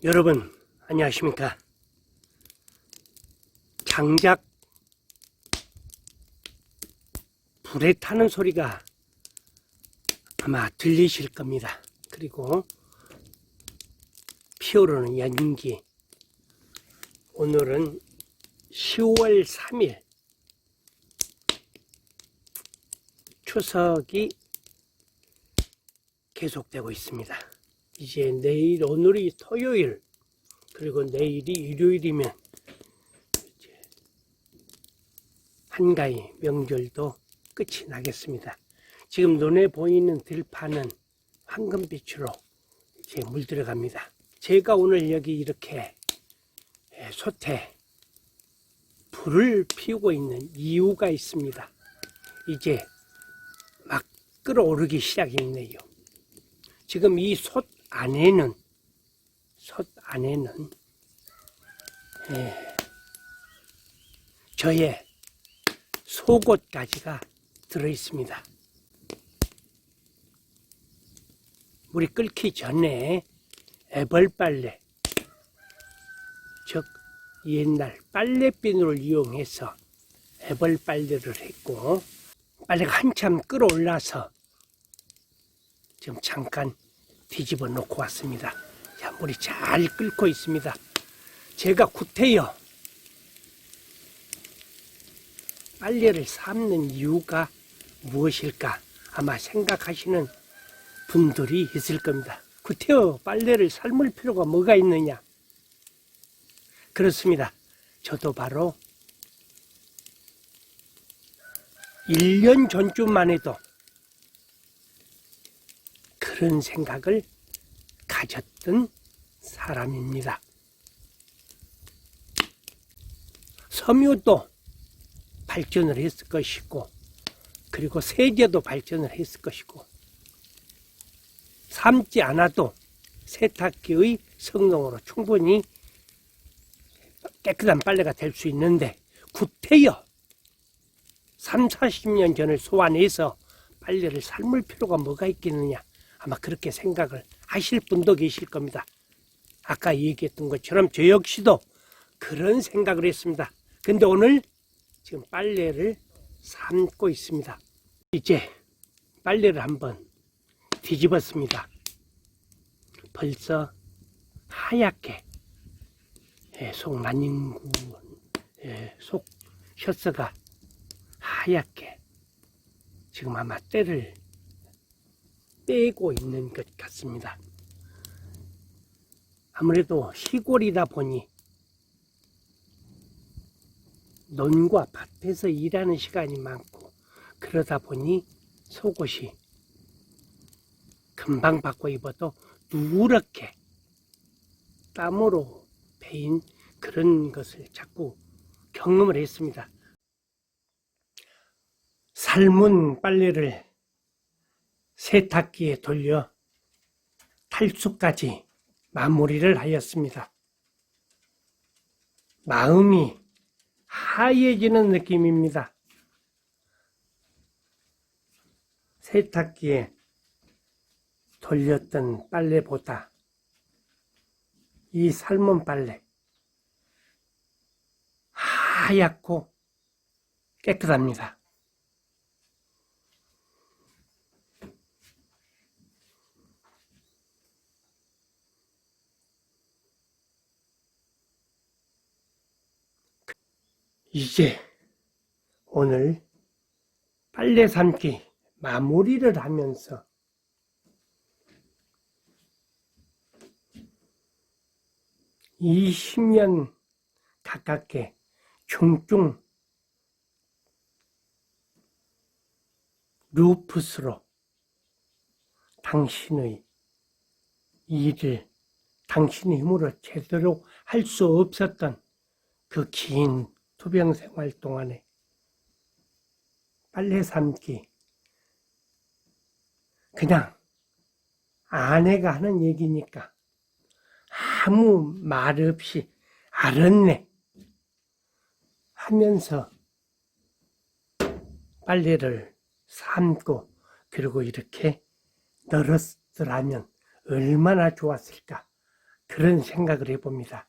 여러분 안녕하십니까. 장작 불에 타는 소리가 아마 들리실 겁니다. 그리고 피어오르는 연기. 오늘은 10월 3일 추석이 계속되고 있습니다. 이제 내일, 오늘이 토요일, 그리고 내일이 일요일이면 이제 한가위 명절도 끝이 나겠습니다. 지금 눈에 보이는 들판은 황금빛으로 이제 물들어갑니다. 제가 오늘 여기 이렇게 솥에 불을 피우고 있는 이유가 있습니다. 이제 막 끓어오르기 시작했네요. 지금 이 솥 안에는 저의 속옷까지가 들어있습니다. 물이 끓기 전에 애벌빨래, 즉 옛날 빨래비누를 이용해서 애벌빨래를 했고, 빨래가 한참 끓어올라서 지금 잠깐 뒤집어 놓고 왔습니다. 자, 물이 잘 끓고 있습니다. 제가 구태여 빨래를 삶는 이유가 무엇일까 아마 생각하시는 분들이 있을 겁니다. 구태여 빨래를 삶을 필요가 뭐가 있느냐? 그렇습니다. 저도 바로 1년 전쯤만 해도 그런 생각을 가졌던 사람입니다. 섬유도 발전을 했을 것이고, 그리고 세제도 발전을 했을 것이고, 삶지 않아도 세탁기의 성능으로 충분히 깨끗한 빨래가 될 수 있는데, 구태여 3, 40년 전을 소환해서 빨래를 삶을 필요가 뭐가 있겠느냐, 아마 그렇게 생각을 하실 분도 계실 겁니다. 아까 얘기했던 것처럼 저 역시도 그런 생각을 했습니다. 근데 오늘 지금 빨래를 삶고 있습니다. 이제 빨래를 한번 뒤집었습니다. 벌써 하얗게 속 난임구, 속 셔츠가 하얗게 지금 아마 때를 떼고 있는 것 같습니다. 아무래도 시골이다 보니 논과 밭에서 일하는 시간이 많고, 그러다 보니 속옷이 금방 바꿔 입어도 누렇게 땀으로 배인 그런 것을 자꾸 경험을 했습니다. 삶은 빨래를 세탁기에 돌려 탈수까지 마무리를 하였습니다. 마음이 하얘지는 느낌입니다. 세탁기에 돌렸던 빨래보다 이 삶은 빨래 하얗고 깨끗합니다. 이제 오늘 빨래 삶기 마무리를 하면서 이 10년 가깝게 중증 루푸스로 당신의 일을 당신의 힘으로 제대로 할 수 없었던 그 긴 투병 생활 동안에 빨래 삶기 그냥 아내가 하는 얘기니까 아무 말 없이 알았네 하면서 빨래를 삶고, 그리고 이렇게 널었더라면 얼마나 좋았을까 그런 생각을 해봅니다.